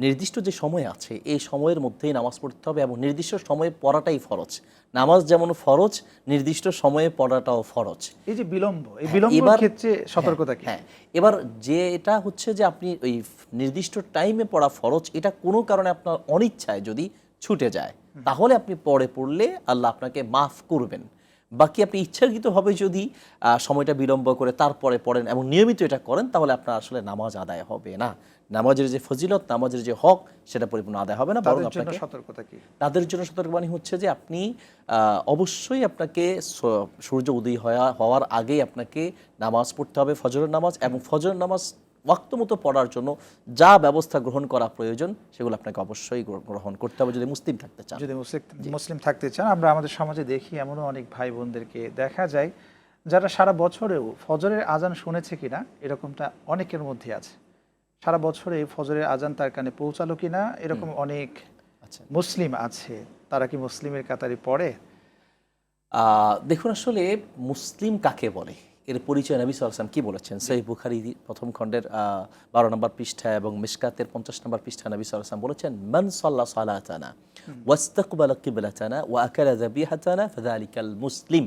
নির্দিষ্ট যে সময় আছে এই সময়ের মধ্যেই নামাজ পড়তে হবে এবং নির্দিষ্ট সময়ে পড়াটাই ফরজ। নামাজ যেমন ফরজ, নির্দিষ্ট সময়ে পড়াটাও ফরজ। এই যে বিলম্ব, এই বিলম্বের ক্ষেত্রে সতর্কতা কি? হ্যাঁ, এবার যে এটা হচ্ছে যে আপনি ওই নির্দিষ্ট টাইমে পড়া ফরজ, এটা কোনো কারণে আপনার অনিচ্ছায় যদি ছুটে যায় তাহলে আপনি পড়লে আল্লাহ আপনাকে মাফ করবেন। বাকি আপনি ইচ্ছাকৃতভাবে যদি সময়টা বিলম্ব করে তারপরে পড়েন এবং নিয়মিত এটা করেন তাহলে আপনার আসলে নামাজ আদায় হবে না। নামাজের যে ফজিলত, নামাজের যে হক, সেটা পরিপূর্ণ আদায় হবে না। বরং আপনাকে সতর্কতা কি? তাদের জন্য সতর্কবাণী হচ্ছে যে আপনি অবশ্যই আপনাকে সূর্য উদয় হওয়ার আগেই আপনাকে নামাজ পড়তে হবে, ফজরের নামাজ, এবং ফজরের নামাজ ওয়াক্ত মতো পড়ার জন্য যা ব্যবস্থা গ্রহণ করা প্রয়োজন সেগুলো আপনাকে অবশ্যই গ্রহণ করতে হবে যদি মুসলিম থাকতে চান। যদি মুসলিম থাকতে চান। আমরা আমাদের সমাজে দেখি এমনও অনেক ভাই বোনদেরকে দেখা যায় যারা সারা বছরেও ফজরের আজান শুনেছে কিনা এরকমটা অনেকের মধ্যে আছে। সারা বছরে ফজরের আজান তার কানে পৌঁছালো কিনা এরকম অনেক মুসলিম আছে। তারা কি মুসলিমের কাতারে পড়ে? দেখুন, আসলে মুসলিম কাকে বলে এর পরিচয় নবী সাল্লাল্লাহু আলাইহি ওয়াসাল্লাম কি বলেছেন? সহিহ বুখারী প্রথম খণ্ডের 12 নম্বর পৃষ্ঠা এবং মিশকাতের 50 নম্বর পৃষ্ঠা নবী সাল্লাল্লাহু আলাইহি ওয়াসাল্লাম বলেছেন, মান সাল্লা সালাতানা ওয়াস্তাকবালা কিবলাতানা ওয়া আকালা যাবিহাতানা ফাযালিকাল মুসলিম।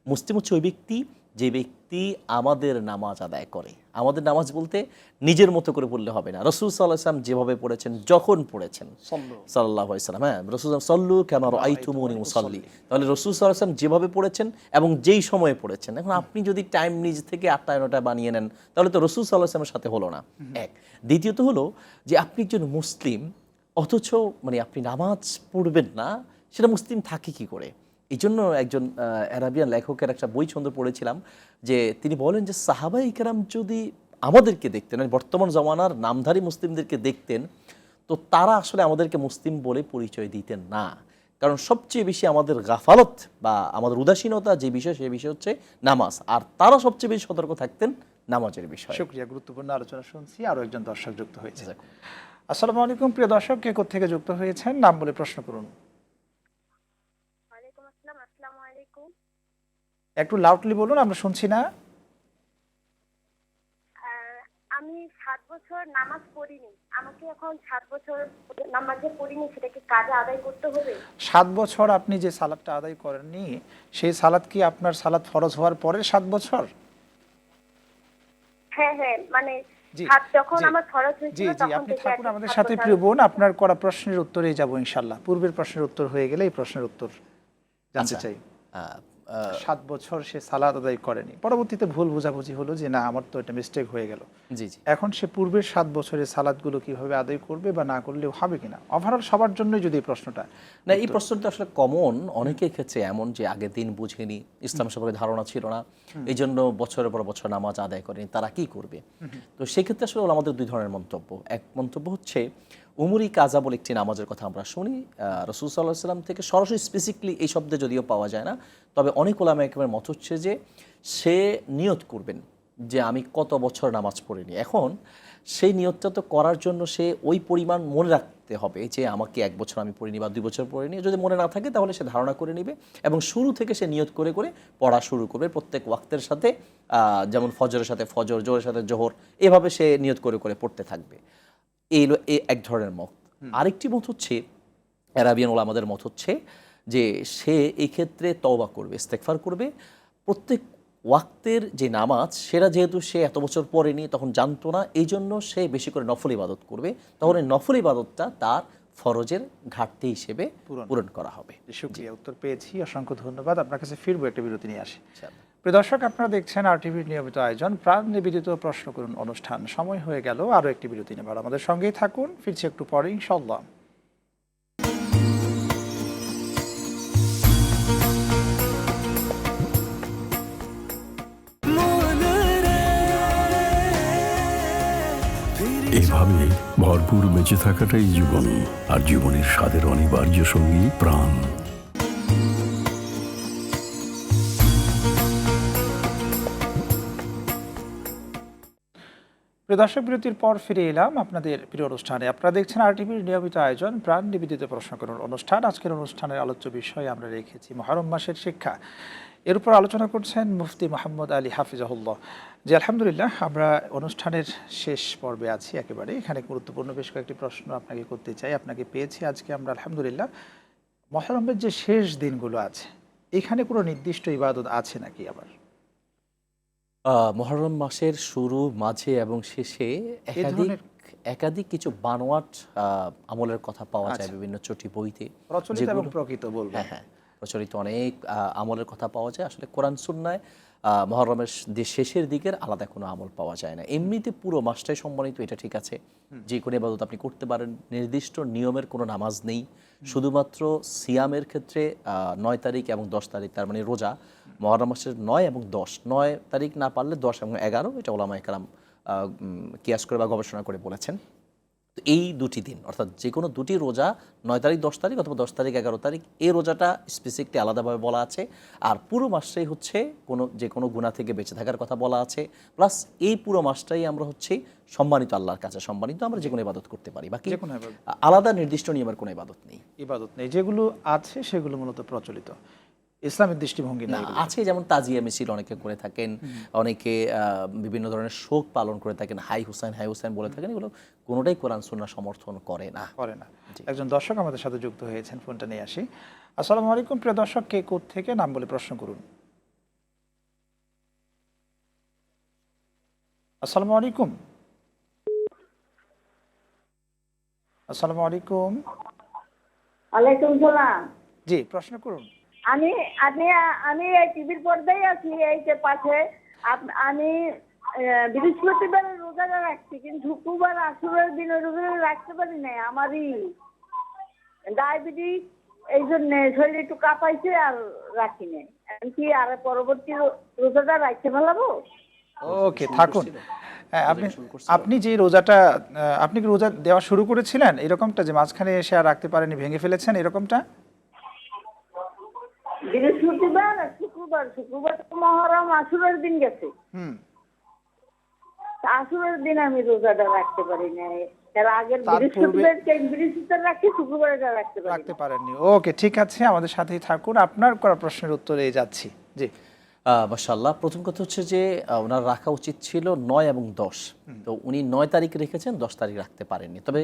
মুসলিম হচ্ছে ওই ব্যক্তি যে ব্যক্তি আমাদের নামাজ আদায় করে। আমাদের নামাজ বলতে নিজের মতো করে পড়লে হবে না। রাসূল সাল্লাল্লাহু আলাইহি ওয়াসাল্লাম যেভাবে পড়েছেন, যখন পড়েছেন সাল্লাল্লাহু আলাইহি ওয়াসাল্লাম, হ্যাঁ, রাসূল সাল্লু কামা রাআইতুমুনি উসাল্লি, তাহলে রাসূল সাল্লাল্লাহু আলাইহি ওয়াসাল্লাম যেভাবে পড়েছেন এবং যেই সময়ে পড়েছেন। এখন আপনি যদি টাইম নিজ থেকে 8টা 9টা বানিয়ে নেন তাহলে তো রাসূল সাল্লাল্লাহু আলাইহি ওয়াসাল্লামের সাথে হলো না। এক। দ্বিতীয়ত হলো যে আপনি একজন মুসলিম, অথচ মানে আপনি নামাজ পড়বেন না, সেটা মুসলিম থাকে কি করে? এই জন্য একজন অ্যারাবিয়ান লেখকের একটা বই ছন্দ পড়েছিলাম, যে তিনি বলেন যে সাহাবায়ে ইকরাম যদি আমাদেরকে দেখতেন, মানে বর্তমান জমানার নামধারী মুসলিমদেরকে দেখতেন, তো তারা আসলে আমাদেরকে মুসলিম বলে পরিচয় দিতেন না। কারণ সবচেয়ে বেশি আমাদের গাফালত বা আমাদের উদাসীনতা যে বিষয়, সে বিষয় হচ্ছে নামাজ, আর তারা সবচেয়ে বেশি সতর্ক থাকতেন নামাজের বিষয়ে। শুকরিয়া, গুরুত্বপূর্ণ আলোচনা শুনছি। আরো একজন দর্শক যুক্ত হয়েছে। আসসালামু আলাইকুম, প্রিয় দর্শক, কে কোত্থেকে যুক্ত হয়েছেন নাম বলে প্রশ্ন করুন। ওয়ালাইকুম আসসালাম। আসসালামু আলাইকুম। একটু লাউডলি বলুন, আমরা শুনছি না। আমি 7 বছর নামাজ পড়িনি, আমাকে এখন 7 বছর নামাজে পড়িনি, সেটা কি কাজা আদায় করতে হবে? 7 বছর আপনি যে সালাতটা আদায় করেননি, সেই সালাত কি আপনার সালাত ফরজ হওয়ার পরে 7 বছর? হ্যাঁ হ্যাঁ, মানে জি, যখন জি, আমার ফরজ জি হয়েছিল জি, তখন আপনি থেকে থাকুন আর কি আমাদের 7 সাথে বছর। প্রিয় বোন। আপনার করা প্রশ্নের উত্তরেই যাব ইনশাআল্লাহ। পূর্বের প্রশ্নের উত্তর হয়ে গেলে এই প্রশ্নের উত্তর জানতে আচ্ছা, চাই। আহ, 7 বছর সে সালাত আদায় করেনি, পরবর্তীতে ভুল বোঝাবুঝি হলো যে না, আমার তো এটা মিস্টেক হয়ে গেল। জি জি। এখন সে পূর্বের 7 বছরের সালাতগুলো কিভাবে আদায় করবে বা না করলেও হবে কিনা, ওভারঅল সবার জন্যই যদি এই প্রশ্নটা। না, এই প্রশ্নটা আসলে কমন অনেকের ক্ষেত্রে এমন, যে আগে দিন বুঝেনি, ইসলাম সম্পর্কে ধারণা ছিল না, এই জন্য বছরের পর বছর নামাজ আদায় করেনি, তারা কি করবে? তো সেক্ষেত্রে আসলে আমাদের দুই ধরনের মন্তব্য। এক মন্তব্য হচ্ছে উমরি কাজা বলে একটি নামাজের কথা আমরা শুনি, রাসূল সাল্লাল্লাহু আলাইহি ওয়াসাল্লাম থেকে সরাসরি স্পেসিফিকলি এই শব্দে যদিও পাওয়া যায় না, তবে অনেক ওলামা একরামের মত হচ্ছে যে সে নিয়ত করবেন যে আমি কত বছর নামাজ পড়িনি। এখন সেই নিয়তটা তো করার জন্য সে ওই পরিমাণ মনে রাখতে হবে যে আমাকে 1 বছর আমি পড়িনি বা 2 বছর পড়িনি। যদি মনে না থাকে তাহলে সে ধারণা করে নেবে এবং শুরু থেকে সে নিয়ত করে করে পড়া শুরু করবে প্রত্যেক ওয়াক্তের সাথে। যেমন ফজরের সাথে ফজর, জোহরের সাথে জোহর, এভাবে সে নিয়ত করে করে পড়তে থাকবে। এই হলো এক ধরনের মত। আরেকটি মত হচ্ছে, অ্যারাবিয়ান ওলামাদের মত হচ্ছে যে সে এই ক্ষেত্রে তওবা করবে, ইস্তেগফার করবে। প্রত্যেক ওয়াক্তের যে নামাজ, সেটা যেহেতু সে এত বছর পড়েনি, তখন জানতো না, এই জন্য সে বেশি করে নফল ইবাদত করবে। তখন এই নফল ইবাদতটা তার ফরজের ঘাটতি হিসেবে পূরণ করা হবে। শুকরিয়া, উত্তর পেয়েছি, অসংখ্য ধন্যবাদ। আপনার কাছে ফিরবো, একটা বিরতি নিয়ে আসি। ইনশাআল্লাহ। প্রিয় দর্শক, আপনারা দেখছেন RTVর নিয়মিত আয়োজন প্রাণ নিবেদিত প্রশ্ন করুন অনুষ্ঠান। সময় হয়ে গেল আরও একটি বিরতি নেবার, আমাদের সঙ্গেই থাকুন, ফিরছি একটু পরে ইনশাআল্লাহ। এভাবে ভরপুর বেঁচে থাকাটাই জীবন, আর জীবনের স্বাদের অনিবার্য সঙ্গী প্রাণ। প্রিয় দর্শক, বিরতির পর ফিরে এলাম আপনাদের প্রিয় অনুষ্ঠানে। আপনারা দেখছেন RTVর নিয়মিত আয়োজন প্রাণ নিবেদিত প্রশ্ন করুন অনুষ্ঠান। আজকের অনুষ্ঠানের আলোচ্য বিষয় আমরা রেখেছি মহরম মাসের শিক্ষা। এর উপর আলোচনা করছেন মুফতি মোহাম্মদ আলী হাফিজাহুল্লাহ। জি, আলহামদুলিল্লাহ, আমরা অনুষ্ঠানের শেষ পর্বে আছি একেবারে। এখানে গুরুত্বপূর্ণ বেশ কয়েকটি প্রশ্ন আপনাকে করতে চাই। আপনাকে পেয়েছি আজকে আমরা আলহামদুলিল্লাহ। মহরমের যে শেষ দিনগুলো আছে, এখানে কোনো নির্দিষ্ট ইবাদত আছে নাকি? আবার মুহররম মাসের শুরু, মাঝে এবং শেষে একাধিক কিছু বানোয়াট আমলের কথা পাওয়া যায় বিভিন্ন চটি বইতে, প্রচলিত এবং প্রকৃত বলবো। হ্যাঁ হ্যাঁ, প্রচলিত অনেক আমলের কথা পাওয়া যায়। আসলে কোরআন সুন্নায় মুহররমের শেষের দিকের আলাদা কোনো আমল পাওয়া যায় না। এমনিতে পুরো মাসটাই সম্মানিত, এটা ঠিক আছে। যে কোনো ইবাদত আপনি করতে পারেন, নির্দিষ্ট নিয়মের কোনো নামাজ নেই। শুধুমাত্র সিয়ামের ক্ষেত্রে 9 তারিখ এবং 10 তারিখ, তার মানে রোজা, মুহররম মাসের 9 এবং 10, 9 তারিখ না পারলে 10 এবং 11, এটা ওলামায়ে কেরাম কিয়াস করে বা গবেষণা করে বলেছেন। তো এই দুটি দিন, অর্থাৎ যে কোনো দুটি রোজা, 9 তারিখ 10 তারিখ অথবা 10 তারিখ 11 তারিখ, এই রোজাটা স্পেসিফিকলি আলাদাভাবে বলা আছে। আর পুরো মাসটাই হচ্ছে যে কোনো গুনাহ থেকে বেঁচে থাকার কথা বলা আছে। প্লাস এই পুরো মাসটাই আমরা হচ্ছে সম্মানিত, আল্লাহর কাছে সম্মানিত, আমরা যে কোনো ইবাদত করতে পারি। বাকি আলাদা নির্দিষ্ট নিয়মের কোনো ইবাদত নেই। যেগুলো আছে সেগুলো মূলত প্রচলিত ইসলামের দৃষ্টিভঙ্গি না আছে। যেমন তাজিয়া মিছিল অনেকে করে থাকেন, অনেকে বিভিন্ন ধরনের শোক পালন করে থাকেন, হাই হুসাইন বলে থাকেন, এগুলো কোনোটাই কোরআন সুন্নাহ সমর্থন করে না। একজন দর্শক আমাদের সাথে যুক্ত হয়েছেন, ফোনটা নিয়ে আসি। আসসালামু আলাইকুম, প্রিয় দর্শক, কে কোত্থেকে নাম বলে প্রশ্ন করুন। আসসালামু আলাইকুম। আসসালামু আলাইকুম। ওয়ালাইকুম সালাম। জি, প্রশ্ন করুন। আমি এই টিভির পর্দায় আছি, এই যে পাশে। আমি বৃহস্পতিবার রোজা রাখছি, কিন্তু শুক্রবার আসরের দিন রোজা রাখতে পারি না। আমারই ডায়াবেটিস, এই জন্য শরীরে একটু কাঁপাইছে আর রাখি নাই। কি আর পরবর্তী রোজাটা রাখতে ভালাবো? ওকে, থাকুন। হ্যাঁ, আপনি যে রোজাটা আপনি কি রোজা দেওয়া শুরু করেছিলেন এরকমটা, যে মাঝখানে এসে আর রাখতে পারেনি, ভেঙে ফেলেছেন এরকমটা? বৃহস্পতিবার আর শুক্রবার, শুক্রবার তো মহরম আশুরার দিন গেছে। আশুরার দিন আমি রোজাটা রাখতে পারি না। এর আগের বৃহস্পতিবার রাখি, শুক্রবারটা রাখতে পারেননি। ওকে, ঠিক আছে, আমাদের সাথেই থাকুন, আপনার করা প্রশ্নের উত্তরে যাচ্ছি। জি মাশাআল্লাহ। প্রথম কথা হচ্ছে যে ওনার রাখা উচিত ছিল 9 এবং 10, তো উনি 9 তারিখ রেখেছেন, 10 তারিখ রাখতে পারেননি। তবে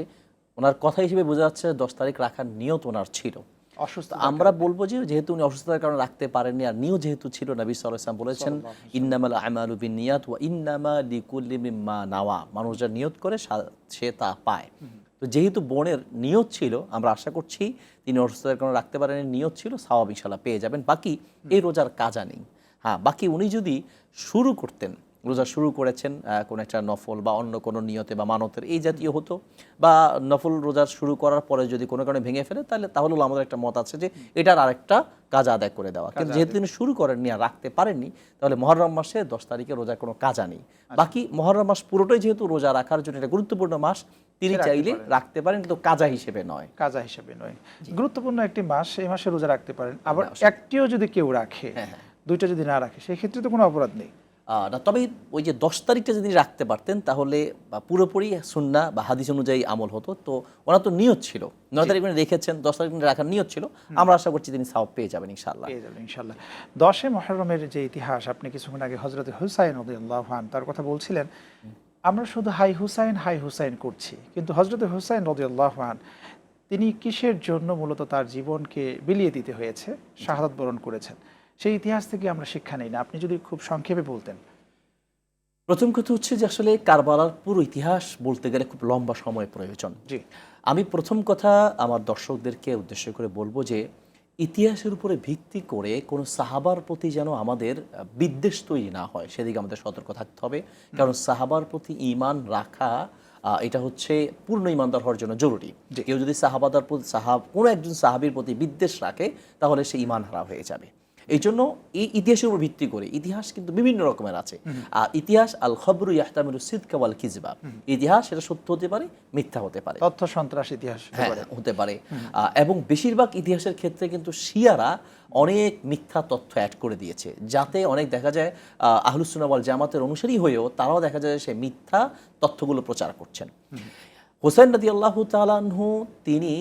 ওনার কথা হিসেবে বোঝা যাচ্ছে 10 তারিখ রাখার নিয়ত ওনার ছিল। অসুস্থ, আমরা বলবো যে যেহেতু উনি অসুস্থতার কারণে রাখতে পারেননি আর নিয়ত যেহেতু ছিল, নবী সাল্লাল্লাহু আলাইহি ওয়াসাল্লাম বলেছেন ইন্নামাল আমালু বিন্নিয়াত ওয়া ইন্নামা লিকুল্লি মিম্মা নাওয়া, মানুষ যা নিয়ত করে সে তা পায়। তো যেহেতু বোনের নিয়ত ছিল, আমরা আশা করছি তিনি অসুস্থতার কারণে রাখতে পারেননি, নিয়ত ছিল, সওয়াব ইনশাআল্লাহ পেয়ে যাবেন। বাকি এই রোজার কাজা নেই। হ্যাঁ, বাকি উনি যদি শুরু করতেন, রোজা শুরু করেছেন কোনো একটা নফল বা অন্য কোনো নিয়তে বা মানতের এই জাতীয় হতো, বা নফল রোজা শুরু করার পরে যদি কোনো কারণে ভেঙে ফেলে তাহলে আমাদের একটা মত আছে যে এটার আরেকটা কাজ আদায় করে দেওয়া। কিন্তু যেহেতু তিনি শুরু করেননি আর রাখতে পারেননি, তাহলে মহররম মাসে 10 তারিখে রোজার কোনো কাজা নেই। বাকি মহররম মাস পুরোটাই যেহেতু রোজা রাখার জন্য একটা গুরুত্বপূর্ণ মাস, তিনি চাইলে রাখতে পারেন, কিন্তু কাজা হিসেবে নয়। কাজা হিসেবে নয়, গুরুত্বপূর্ণ একটি মাস, এই মাসে রোজা রাখতে পারেন। আবার একটিও যদি কেউ রাখে, দুইটা যদি না রাখে, সেই ক্ষেত্রে তো কোনো অপরাধ নেই না। তবে ওই যে 10 তারিখটা যদি রাখতে পারতেন তাহলে পুরোপুরি সুন্নাহ বা হাদিস অনুযায়ী আমল হতো। তো ওনার তো নিয়ত ছিল 9 তারিখ রেখেছেন, 10 তারিখ রাখার নিয়ত ছিল, আমরা আশা করছি তিনি সওয়াব পেয়ে যাবেন ইনশাআল্লাহ। 10 মুহররমের যে ইতিহাস, আপনি কিছুক্ষণ আগে হযরত হুসাইন রাদিয়াল্লাহু আনহু তার কথা বলছিলেন, আমরা শুধু হাই হুসাইন করছি, কিন্তু হযরত হুসাইন রাদিয়াল্লাহু আনহু তিনি কিসের জন্য মূলত তার জীবনকে বিলিয়ে দিতে হয়েছে, শাহাদাত বরণ করেছেন, সেই ইতিহাস থেকে আমরা শিক্ষা নেই না? আপনি যদি খুব সংক্ষেপে বলতেন। প্রথম কথা হচ্ছে যে আসলে কারবালার পুরো ইতিহাস বলতে গেলে খুব লম্বা সময় প্রয়োজন। জি, আমি প্রথম কথা আমার দর্শকদেরকে উদ্দেশ্য করে বলবো যে ইতিহাসের উপরে ভিত্তি করে কোনো সাহাবার প্রতি যেন আমাদের বিদ্বেষ তৈরি না হয়, সেদিকে আমাদের সতর্ক থাকতে হবে। কারণ সাহাবার প্রতি ঈমান রাখা এটা হচ্ছে পূর্ণ ঈমানদার হওয়ার জন্য জরুরি। কেউ যদি কোনো একজন সাহাবীর প্রতি বিদ্বেষ রাখে, তাহলে সে ঈমান হারা হয়ে যাবে। এই জন্য এই ইতিহাসের উপর ভিত্তি করে, ইতিহাস কিন্তু বিভিন্ন রকমের আছে, আর ইতিহাস আল খবরু ইয়াহতামিলু সিদকা ওয়াল কিযবা, ইতিহাস সেটা সত্য হতে পারে, মিথ্যা হতে পারে, তথ্য সন্ত্রাস ইতিহাস হতে পারে। এবং বেশিরভাগ ইতিহাসের ক্ষেত্রে কিন্তু শিয়ারা অনেক মিথ্যা তথ্য অ্যাড করে দিয়েছে, যাতে অনেক দেখা যায় আহলুস সুন্নাহ ওয়াল জামাতের অনুসারী হয়েও তারাও দেখা যায় সে মিথ্যা তথ্যগুলো প্রচার করছেন। হুসাইন রাদিয়াল্লাহু তাআলা আনহু তিনি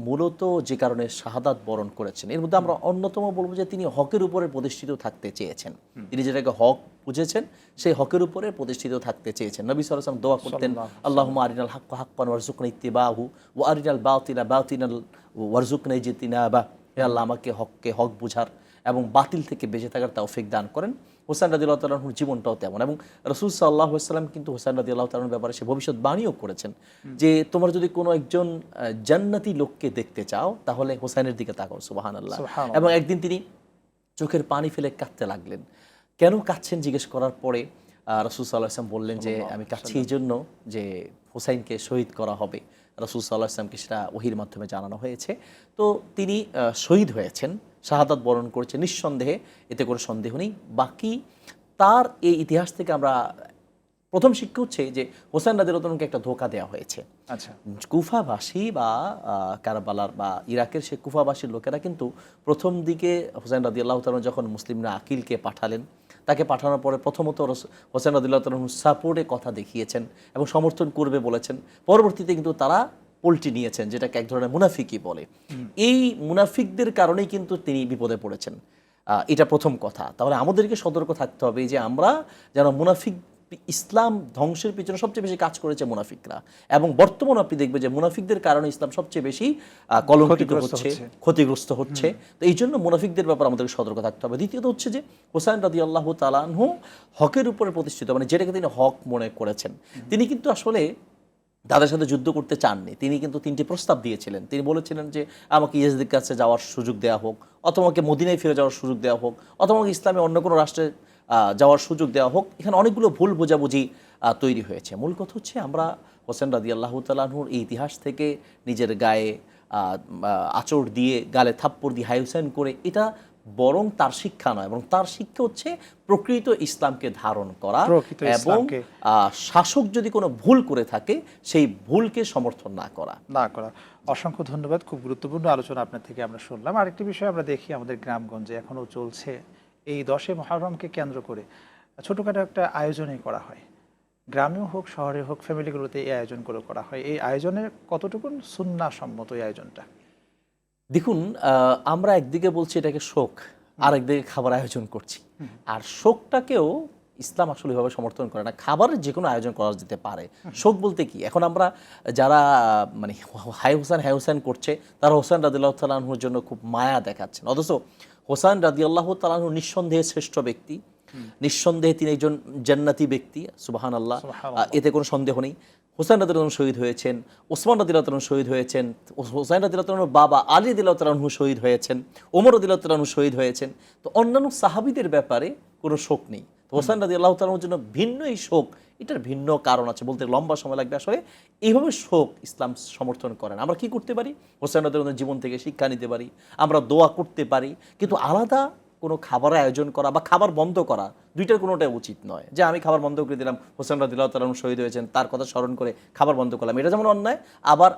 মূলত যে কারণে শাহাদাত বরণ করেছেন, এর মধ্যে আমরা অন্যতম বলবো যে তিনি হকের উপরে প্রতিষ্ঠিত থাকতে চেয়েছেন। তিনি যেটাকে হক বুঝেছেন, সেই হকের উপরে প্রতিষ্ঠিত থাকতে চেয়েছেন। নবী সাল্লাল্লাহু আলাইহি ওয়াসাল্লাম দোয়া করতেন, আল্লাহুম্মা আরিনাল হাক্কা হাক্কান ওয়ারযুকনা ইত্তিবাহু ওয়া আরিনাল বাতিলা বাতিলান ওয়ারযুকনা ইজতিনাবা। হে আল্লাহ, আমাকে হককে হক বুঝার এবং বাতিল থেকে বেঁচে থাকার তৌফিক দান করেন। হুসাইন রাদিয়াল্লাহু তাআলা আনহুর জীবনটাও তেমন, এবং রাসূল সাল্লাল্লাহু আলাইহি ওয়াসাল্লাম কিন্তু হুসাইন রাদিয়াল্লাহু তাআলার ব্যাপারে সে ভবিষ্যৎবাণীও করেছেন যে তোমরা যদি কোনো একজন জান্নাতি লোককে দেখতে চাও তাহলে হুসাইনের দিকে তাকাও। সুবহানাল্লাহ। এবং একদিন তিনি চোখের পানি ফেলে কাঁদতে লাগলেন। কেন কাঁদছেন জিজ্ঞেস করার পরে রাসূল সাল্লাল্লাহু আলাইহি ওয়াসাল্লাম বললেন যে আমি কাঁদছি এই জন্য যে হুসাইনকে শহীদ করা হবে। রাসূল সাল্লাল্লাহু আলাইহি ওয়াসাল্লামকে সেটা ওহীর মাধ্যমে জানানো হয়েছে। তো তিনি শহীদ হয়েছেন, শাহাদাত বরণ করেছেন, নিঃসন্দেহে, এতে কোনো সন্দেহ নেই। বাকি তার এই ইতিহাস থেকে আমরা প্রথম শিক্ষা হচ্ছে যে হোসেন রাদিয়াল্লাহু তাআলাকে একটা ধোঁকা দেওয়া হয়েছে। আচ্ছা, কুফাবাসী বা কারবালার বা ইরাকের সে কুফাবাসীর লোকেরা কিন্তু প্রথম দিকে হোসেন রাদিয়াল্লাহু তাআলা যখন মুসলিমরা আকিলকে পাঠালেন, তাকে পাঠানোর পরে প্রথমত হোসেন রাদিয়াল্লাহু তাআলা সাপোর্টে কথা দেখিয়েছেন এবং সমর্থন করবে বলেছেন। পরবর্তীতে কিন্তু তারা পল্টি নিয়েছেন, যেটাকে এক ধরনের মুনাফিকই বলে। এই মুনাফিকদের কারণেই কিন্তু তিনি বিপদে পড়েছেন। এটা প্রথম কথা। তাহলে আমাদেরকে সতর্ক থাকতে হবে যে আমরা যেন মুনাফিক, ইসলাম ধ্বংসের পিছনে সবচেয়ে বেশি কাজ করেছে মুনাফিকরা, এবং বর্তমানে আপনি দেখবেন যে মুনাফিকদের কারণে ইসলাম সবচেয়ে বেশি কলঙ্কিত হচ্ছে, ক্ষতিগ্রস্ত হচ্ছে। তো এই জন্য মুনাফিকদের ব্যাপারে আমাদেরকে সতর্ক থাকতে হবে। দ্বিতীয়ত হচ্ছে যে হুসাইন রাদিয়াল্লাহু তাআলা আনহু হকের উপরে প্রতিষ্ঠিত, মানে যেটাকে তিনি হক মনে করেছেন। তিনি কিন্তু আসলে তাদের সাথে যুদ্ধ করতে চাননি। তিনি কিন্তু 3টি প্রস্তাব দিয়েছিলেন। তিনি বলেছিলেন যে আমাকে ইয়েজিদের কাছে যাওয়ার সুযোগ দেওয়া হোক, অথবা আমাকে মদিনায় ফিরে যাওয়ার সুযোগ দেওয়া হোক, অথবা আমাকে ইসলামের অন্য কোনো রাষ্ট্রে যাওয়ার সুযোগ দেওয়া হোক। এখানে অনেকগুলো ভুল বোঝাবুঝি তৈরি হয়েছে। মূল কথা হচ্ছে আমরা হোসেন রাদিয়াল্লাহু তাআলা আনহুর এই ইতিহাস থেকে নিজের গায়ে আঁচড় দিয়ে গালে থাপ্পড় দিয়ে হাই হুসাইন করে, এটা বরং তার শিক্ষা নয়, এবং তার শিক্ষা হচ্ছে প্রকৃত ইসলামকে ধারণ করা প্রকৃত এবং ইসলামকে। শাসক যদি কোনো ভুল করে থাকে সেই ভুলকে সমর্থন না করা। অসংখ্য ধন্যবাদ। খুব গুরুত্বপূর্ণ আলোচনা আপনার থেকে আমরা শুনলাম। আরেকটি বিষয় আমরা দেখি আমাদের গ্রামগঞ্জে এখনও চলছে, এই 10 মুহররমকে কেন্দ্র করে ছোটোখাটো একটা আয়োজনই করা হয়, গ্রামেও হোক শহরে হোক ফ্যামিলিগুলোতে এই আয়োজনগুলো করা হয়। এই আয়োজনের কতটুকুন সুন্নাহ সম্মত এই আয়োজনটা? দেখুন, আমরা একদিকে বলছি এটাকে শোক, আর একদিকে খাবার আয়োজন করছি। আর শোকটাকেও ইসলাম আসলে এভাবে সমর্থন করে না। খাবারের যে কোনো আয়োজন করা যেতে পারে। শোক বলতে কি, এখন আমরা যারা মানে হাই হুসাইন করছে, তারা হোসেন রাদিয়াল্লাহু তাআলা আনহুর জন্য খুব মায়া দেখাচ্ছেন, অথচ হোসেন রাদিয়াল্লাহু তাআলা আনহু নিঃসন্দেহে শ্রেষ্ঠ ব্যক্তি, নিঃসন্দেহে তিনি একজন জান্নাতি ব্যক্তি, সুবহানাল্লাহ, এতে কোনো সন্দেহ নেই। হোসেন রাদিয়াল্লাহু তাআলা শহীদ হয়েছেন, ওসমান রাদিয়াল্লাহু তাআলা শহীদ হয়েছেন, হোসেন রাদিয়াল্লাহু তাআলার বাবা আলী রাদিয়াল্লাহু তাআলা শহীদ হয়েছেন, ওমর রাদিয়াল্লাহু তাআলা শহীদ হয়েছেন। তো অন্যান্য সাহাবীদের ব্যাপারে কোনো শোক নেই। হোসেন রাদিয়াল্লাহু তাআলার জন্য ভিন্ন এই শোক, এটার ভিন্ন কারণ আছে, বলতে লম্বা সময় লাগবে। আসলে এইভাবে শোক ইসলাম সমর্থন করেন। আমরা কি করতে পারি? হোসেন রাদিয়াল্লাহু জীবন থেকে শিক্ষা নিতে পারি, আমরা দোয়া করতে পারি, কিন্তু আলাদা কোনো খাবারের আয়োজন করা বা খাবার বন্ধ করা, দুইটার কোনোটাই উচিত নয়। যে আমি খাবার বন্ধ করে দিলাম, হোসেন রাদিয়াল্লাহু তাআলা শহীদ হয়েছেন, তার কথা স্মরণ করে খাবার বন্ধ করলাম, এটা যেমন অন্যায়, আবার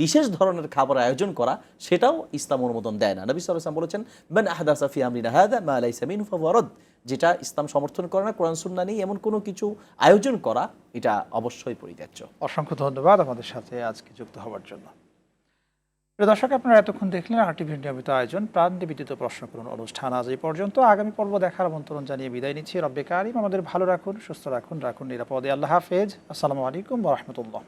বিশেষ ধরনের খাবার আয়োজন করা সেটাও ইসলাম অনুমোদন দেয় না। নবী সাল্লাল্লাহু আলাইহি ওয়াসাল্লাম বলেছেন, মান আহদাসা ফি আমরিনা হাযা মা লাইসা মিনহু ফাহুয়া রাদ। যেটা ইসলাম সমর্থন করে না, কোরআন সুন্নাহ নেই এমন কোনো কিছু আয়োজন করা, এটা অবশ্যই পরিত্যাজ্য। অসংখ্য ধন্যবাদ আমাদের সাথে আজকে যুক্ত হওয়ার জন্য। প্রিয় দর্শক, আপনারা এতক্ষণ দেখলেন আরটিভির নিয়মিত আয়োজন প্রাণ নিবেদিত প্রশ্ন করুন অনুষ্ঠান। আজ এই পর্যন্ত। আগামী পর্ব দেখার আমন্ত্রণ জানিয়ে বিদায় নিচ্ছি। রব্বে কারিম আমাদের ভালো রাখুন, সুস্থ রাখুন, রাখুন নিরাপদে। আল্লাহ হাফেজ। আসসালামু আলাইকুম ওয়া রাহমাতুল্লাহ।